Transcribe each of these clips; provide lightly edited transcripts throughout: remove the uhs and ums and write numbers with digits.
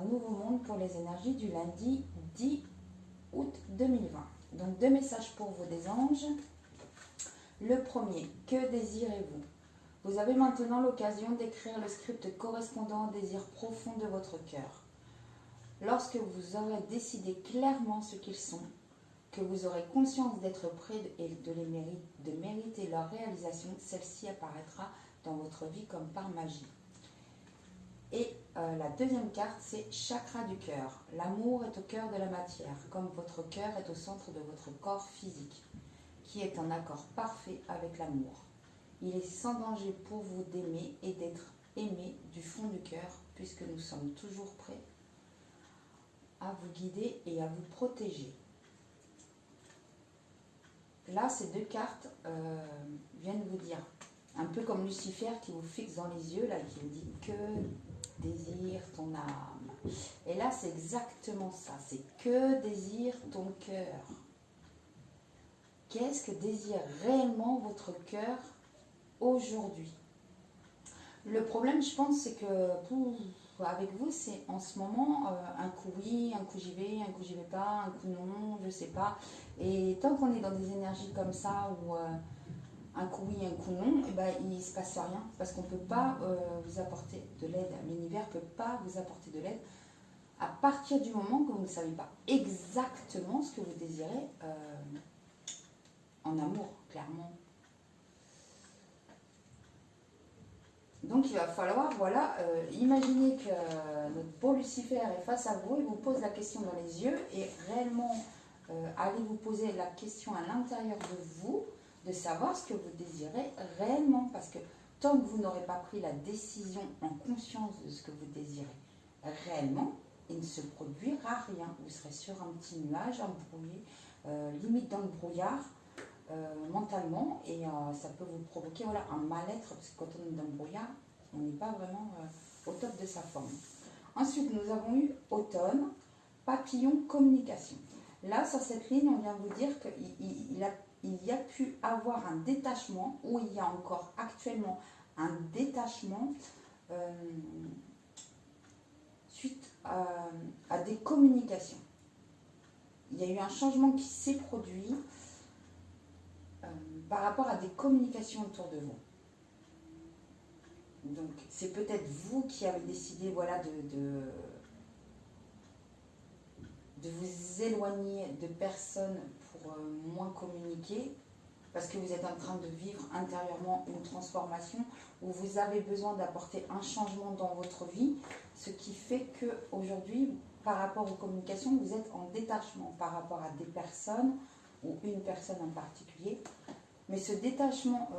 nouveau monde pour les énergies du lundi 10 août 2020. Donc 2 messages pour vous des anges. Le premier, que désirez-vous? Vous avez maintenant l'occasion d'écrire le script correspondant au désir profond de votre cœur. Lorsque vous aurez décidé clairement ce qu'ils sont, que vous aurez conscience d'être prêt et de mériter leur réalisation, celle-ci apparaîtra dans votre vie comme par magie. Et la deuxième carte, c'est chakra du cœur. L'amour est au cœur de la matière, comme votre cœur est au centre de votre corps physique, qui est en accord parfait avec l'amour. Il est sans danger pour vous d'aimer et d'être aimé du fond du cœur, puisque nous sommes toujours prêts à vous guider et à vous protéger. Là, ces deux cartes viennent vous dire, un peu comme Lucifer qui vous fixe dans les yeux, là, qui vous dit que désire ton âme. Et là, c'est exactement ça, c'est que désire ton cœur. Qu'est-ce que désire réellement votre cœur aujourd'hui? Le problème, je pense, c'est que avec vous, c'est en ce moment un coup oui, un coup j'y vais, un coup j'y vais pas, un coup non, je sais pas. Et tant qu'on est dans des énergies comme ça, où un coup oui, un coup non, et ben, il ne se passe rien, parce qu'on ne peut pas vous apporter de l'aide. L'univers ne peut pas vous apporter de l'aide à partir du moment que vous ne savez pas exactement ce que vous désirez en amour, clairement. Donc il va falloir, voilà, imaginez que notre beau Lucifer est face à vous, il vous pose la question dans les yeux et réellement allez vous poser la question à l'intérieur de vous, de savoir ce que vous désirez réellement, parce que tant que vous n'aurez pas pris la décision en conscience de ce que vous désirez réellement, il ne se produira rien. Vous serez sur un petit nuage embrouillé, limite dans le brouillard, mentalement, et ça peut vous provoquer voilà, un mal-être, parce que quand on est dans le brouillard, on n'est pas vraiment au top de sa forme. Ensuite, nous avons eu automne, papillon, communication. Là, sur cette ligne, on vient vous dire qu'il y a pu avoir un détachement, ou il y a encore actuellement un détachement suite à des communications. Il y a eu un changement qui s'est produit par rapport à des communications autour de vous. Donc, c'est peut-être vous qui avez décidé voilà, de vous éloigner de personnes pour moins communiquer, parce que vous êtes en train de vivre intérieurement une transformation où vous avez besoin d'apporter un changement dans votre vie, ce qui fait qu'aujourd'hui, par rapport aux communications, vous êtes en détachement par rapport à des personnes ou une personne en particulier. Mais ce détachement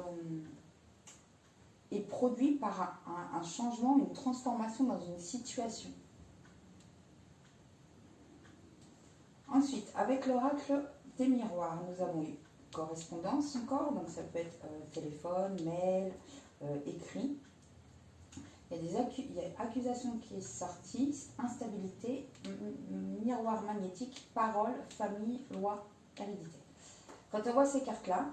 est produit par un changement, une transformation dans une situation. Ensuite, avec l'oracle des miroirs, nous avons eu correspondance encore, donc ça peut être téléphone, mail, écrit. Il y a accusation qui est sortie, instabilité, miroir magnétique, parole, famille, loi, hérédité. Quand on voit ces cartes-là,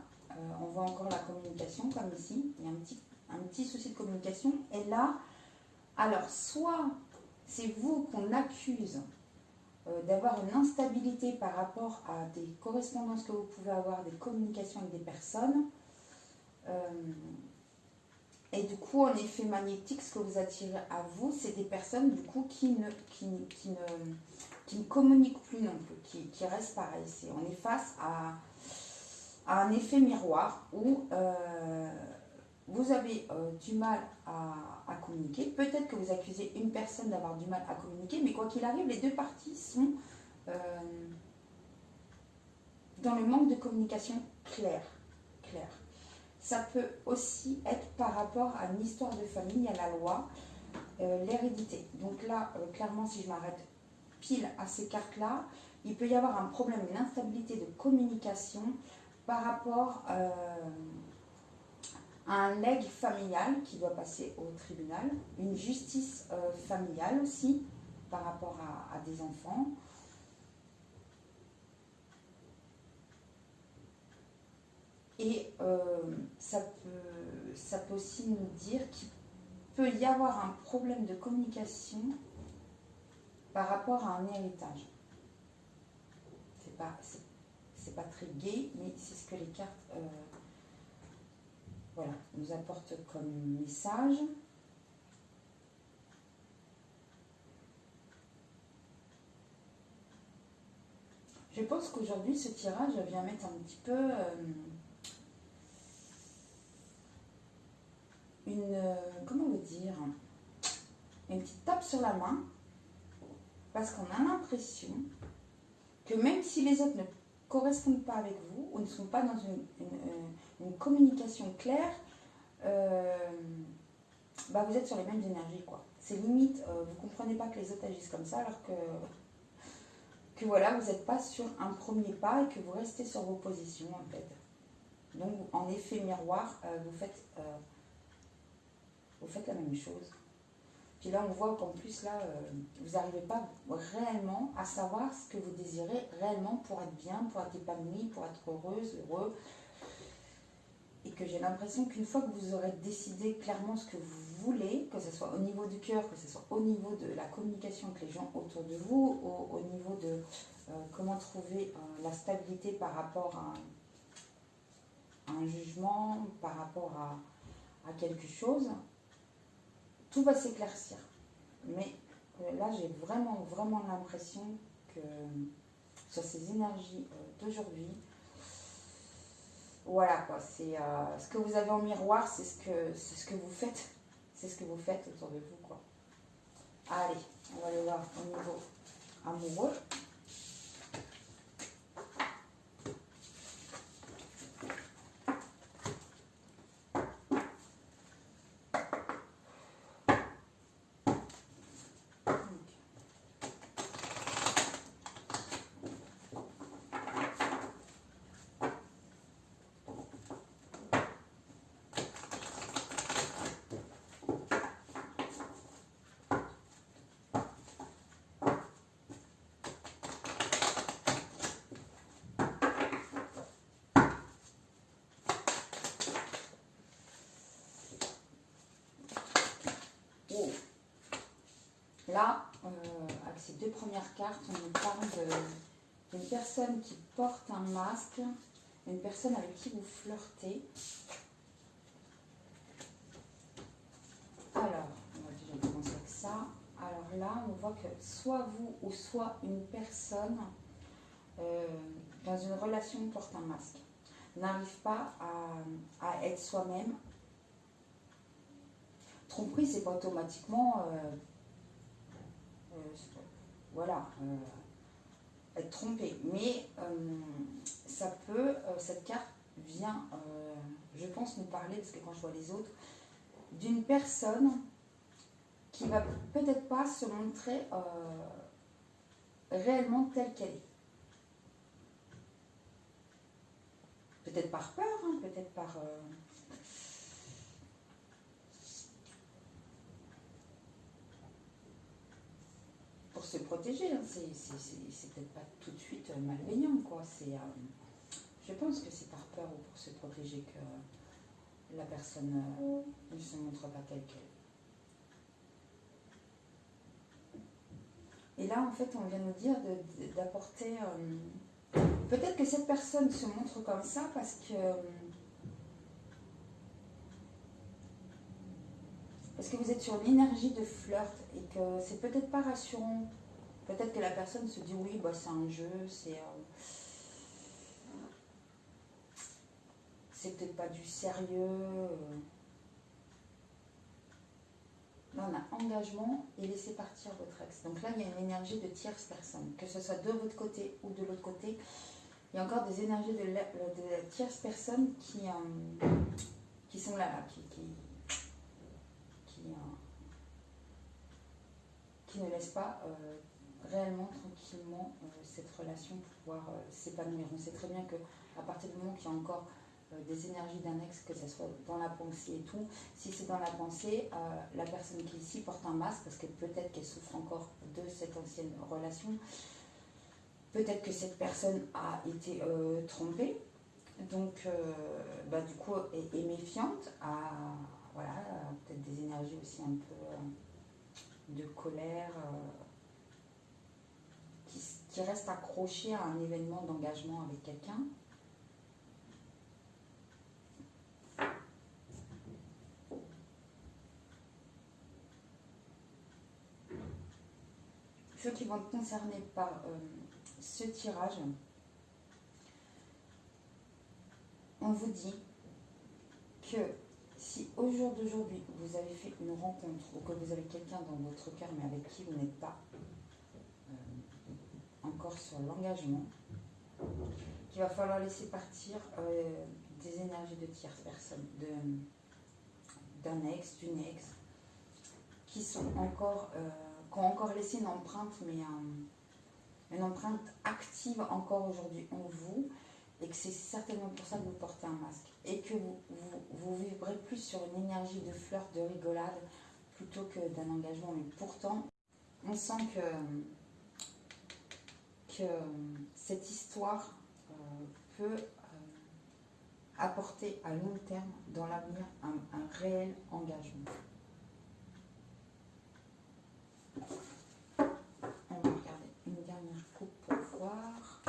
on voit encore la communication, comme ici, il y a un petit souci de communication. Et là, alors, soit c'est vous qu'on accuse d'avoir une instabilité par rapport à des correspondances que vous pouvez avoir, des communications avec des personnes. Et du coup, en effet magnétique, ce que vous attirez à vous, c'est des personnes du coup qui ne communiquent plus non plus, qui restent pareil. On est face à un effet miroir où vous avez du mal à communiquer. Peut-être que vous accusez une personne d'avoir du mal à communiquer, mais quoi qu'il arrive, les deux parties sont dans le manque de communication claire. Ça peut aussi être par rapport à une histoire de famille, à la loi, l'hérédité. Donc là, clairement, si je m'arrête pile à ces cartes-là, il peut y avoir un problème, une instabilité de communication par rapport à un legs familial qui doit passer au tribunal, une justice familiale aussi par rapport à des enfants. Et ça peut aussi nous dire qu'il peut y avoir un problème de communication par rapport à un héritage. C'est pas très gai, mais c'est ce que les cartes voilà, nous apportent comme message. Je pense qu'aujourd'hui, ce tirage vient mettre un petit peu comment le dire, une petite tape sur la main, parce qu'on a l'impression que même si les autres ne correspondent pas avec vous, ou ne sont pas dans une communication claire, vous êtes sur les mêmes énergies, quoi. C'est limite, vous comprenez pas que les autres agissent comme ça, alors que voilà, vous n'êtes pas sur un premier pas et que vous restez sur vos positions, en fait. Donc, en effet miroir, vous faites la même chose. Puis là, on voit qu'en plus, là, vous n'arrivez pas réellement à savoir ce que vous désirez réellement pour être bien, pour être épanoui, pour être heureuse, heureux. Et que j'ai l'impression qu'une fois que vous aurez décidé clairement ce que vous voulez, que ce soit au niveau du cœur, que ce soit au niveau de la communication avec les gens autour de vous, au niveau de comment trouver la stabilité par rapport à un jugement, par rapport à quelque chose, tout va s'éclaircir. Mais là, j'ai vraiment, vraiment l'impression que sur ces énergies d'aujourd'hui, voilà quoi, c'est ce que vous avez en miroir, c'est ce que vous faites. C'est ce que vous faites autour de vous, quoi. Allez, on va aller voir au niveau amoureux. Là, avec ces deux premières cartes, on nous parle d'une personne qui porte un masque, une personne avec qui vous flirtez. Alors, on va déjà commencer avec ça. Alors là, on voit que soit vous ou soit une personne dans une relation porte un masque, n'arrive pas à être soi-même. Tromperie, c'est pas automatiquement être trompé, mais ça peut, cette carte vient, je pense, nous parler, parce que quand je vois les autres, d'une personne qui va peut-être pas se montrer réellement telle qu'elle est. Peut-être par peur, hein, peut-être par... pour se protéger, hein. C'est peut-être pas tout de suite malveillant, quoi. Je pense que c'est par peur ou pour se protéger que la personne ne se montre pas telle qu'elle est. Et là, en fait, on vient nous dire d'apporter... peut-être que cette personne se montre comme ça parce que vous êtes sur l'énergie de flirt et que c'est peut-être pas rassurant. Peut-être que la personne se dit oui, c'est un jeu, c'est peut-être pas du sérieux. Là, on a engagement et laisser partir votre ex. Donc là, il y a une énergie de tierce personne, que ce soit de votre côté ou de l'autre côté. Il y a encore des énergies de tierces personnes qui sont là, qui ne laissent pas réellement, tranquillement, cette relation pouvoir s'épanouir. On sait très bien qu'à partir du moment qu'il y a encore des énergies d'un ex, que ce soit dans la pensée et tout, si c'est dans la pensée, la personne qui est ici porte un masque parce que peut-être qu'elle souffre encore de cette ancienne relation. Peut-être que cette personne a été trompée, donc du coup est méfiante, peut-être des énergies aussi un peu de colère, qui restent accrochés à un événement d'engagement avec quelqu'un. Ceux qui vont être concernés par ce tirage, on vous dit que si au jour d'aujourd'hui, vous avez fait une rencontre ou que vous avez quelqu'un dans votre cœur mais avec qui vous n'êtes pas encore sur l'engagement, qu'il va falloir laisser partir des énergies de tierces personnes, d'un ex, d'une ex, qui sont encore, qui ont encore laissé une empreinte, mais une empreinte active encore aujourd'hui en vous, et que c'est certainement pour ça que vous portez un masque, et que vous vibrez plus sur une énergie de flirt, de rigolade, plutôt que d'un engagement. Mais pourtant, on sent que cette histoire peut apporter à long terme, dans l'avenir, un réel engagement. On va regarder une dernière coupe pour voir.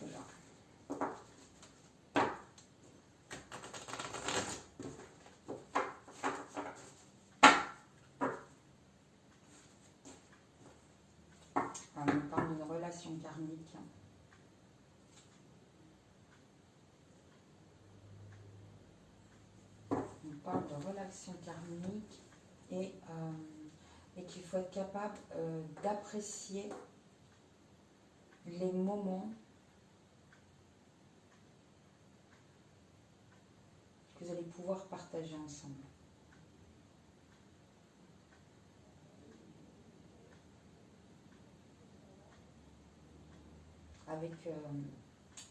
Voilà. Alors, on parle d'une relation karmique. On parle de relation karmique et qu'il faut être capable d'apprécier les moments que vous allez pouvoir partager ensemble.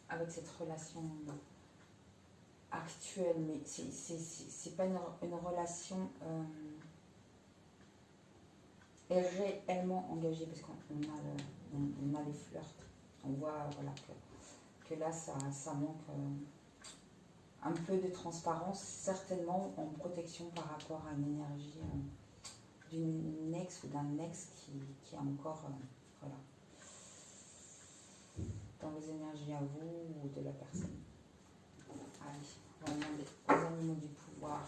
Avec cette relation actuelle, mais c'est pas une relation réellement engagée, parce qu'on a les flirts. On voit voilà, que là, ça manque un peu de transparence, certainement en protection par rapport à une énergie d'une ex ou d'un ex qui est encore voilà, dans vos énergies à vous ou de la personne. Allez, on va demander aux animaux du pouvoir.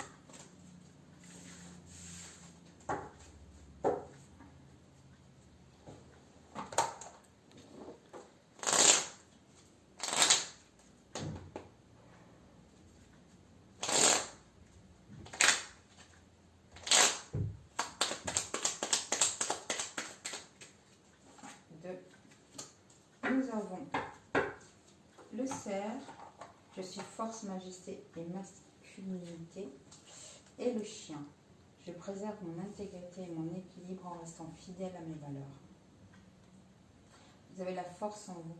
Nous avons le cerf, je suis force, majesté et masculinité, et le chien. Je préserve mon intégrité et mon équilibre en restant fidèle à mes valeurs. Vous avez la force en vous.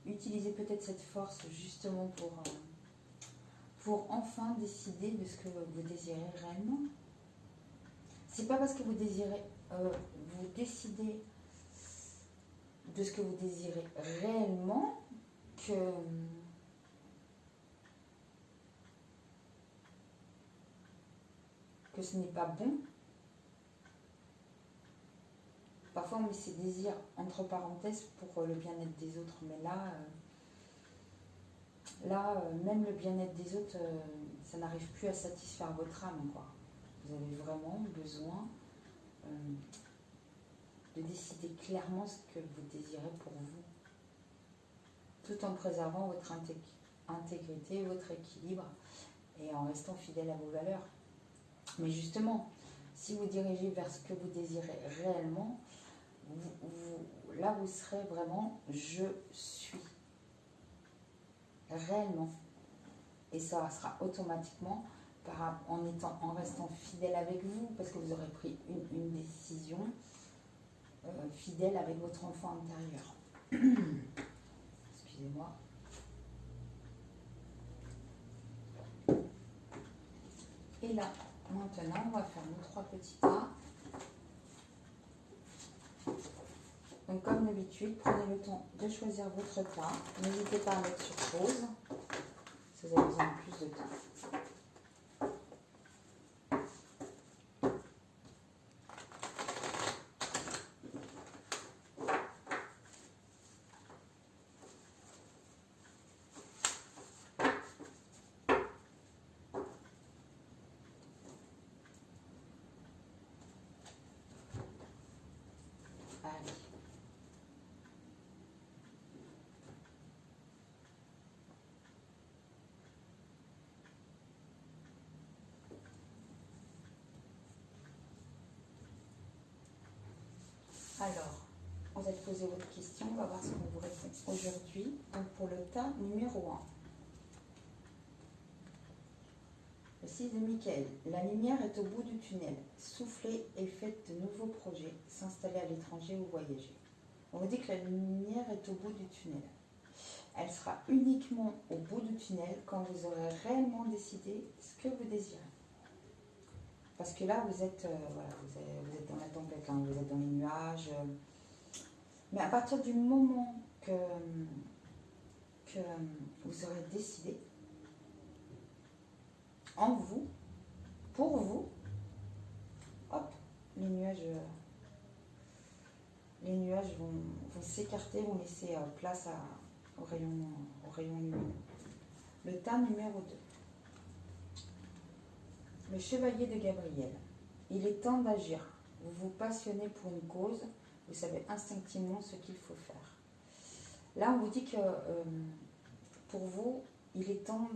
Utilisez peut-être cette force justement pour enfin décider de ce que vous désirez réellement. C'est pas parce que vous désirez, vous décidez de ce que vous désirez réellement que ce n'est pas bon. Parfois on met ses désirs entre parenthèses pour le bien-être des autres, mais là, même le bien-être des autres, ça n'arrive plus à satisfaire votre âme, quoi. Vous avez vraiment besoin de décider clairement ce que vous désirez pour vous, tout en préservant votre intégrité, votre équilibre et en restant fidèle à vos valeurs. Mais justement, si vous dirigez vers ce que vous désirez réellement, là vous serez vraiment je suis réellement, et ça sera automatiquement en restant fidèle avec vous, parce que vous aurez pris une décision fidèle avec votre enfant intérieur. Excusez-moi. Et là maintenant on va faire nos 3 petits tas. Donc comme d'habitude, prenez le temps de choisir votre tas. N'hésitez pas à mettre sur pause si vous avez besoin de plus de temps. Allez. Alors, vous avez posé votre question, on va voir ce qu'on vous répond aujourd'hui. Donc pour le tas numéro 1. Le 6 de Michael. La lumière est au bout du tunnel. Soufflez et faites de nouveaux projets. S'installer à l'étranger ou voyager. On vous dit que la lumière est au bout du tunnel. Elle sera uniquement au bout du tunnel quand vous aurez réellement décidé ce que vous désirez. Parce que là, vous êtes, voilà, vous êtes dans la tempête, hein, vous êtes dans les nuages. Mais à partir du moment que vous aurez décidé, en vous, pour vous, hop, les nuages vont s'écarter, vont laisser place au rayon lumineux. Le tas numéro 2. Le chevalier de Gabriel. Il est temps d'agir. Vous vous passionnez pour une cause, vous savez instinctivement ce qu'il faut faire. Là, on vous dit que pour vous, il est temps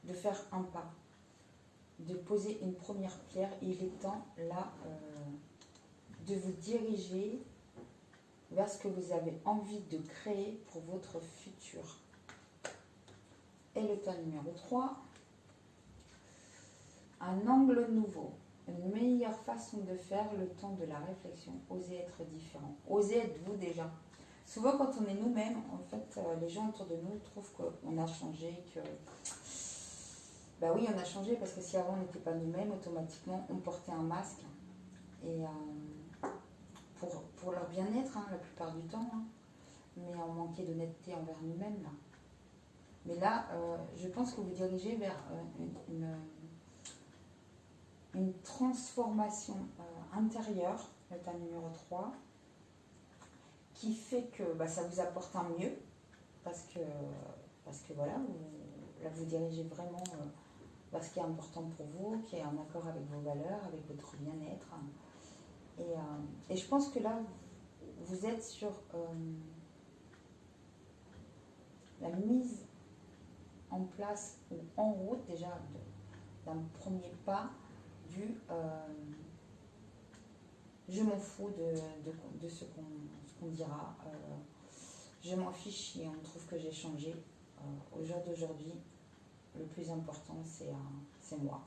de faire un pas, de poser une première pierre. Et il est temps, là, de vous diriger vers ce que vous avez envie de créer pour votre futur. Et le tas numéro 3. Un angle nouveau, une meilleure façon de faire, le temps de la réflexion, oser être différent, oser être vous déjà. Souvent quand on est nous-mêmes, en fait, les gens autour de nous trouvent qu'on a changé, que... Ben oui, on a changé parce que si avant on n'était pas nous-mêmes, automatiquement on portait un masque. Et pour leur bien-être, hein, la plupart du temps, hein, mais on manquait d'honnêteté envers nous-mêmes. Là. Mais là, je pense que vous dirigez vers une transformation intérieure, le tas numéro 3, qui fait que ça vous apporte un mieux, parce que voilà, vous dirigez vraiment vers ce qui est important pour vous, qui est en accord avec vos valeurs, avec votre bien-être. Et je pense que là, vous êtes sur la mise en place ou en route déjà d'un premier pas du je m'en fous de ce qu'on dira, je m'en fiche si on trouve que j'ai changé. Au jour d'aujourd'hui, le plus important c'est moi.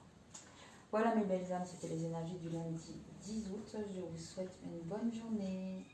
Voilà mes belles âmes, c'était les énergies du lundi 10 août. Je vous souhaite une bonne journée.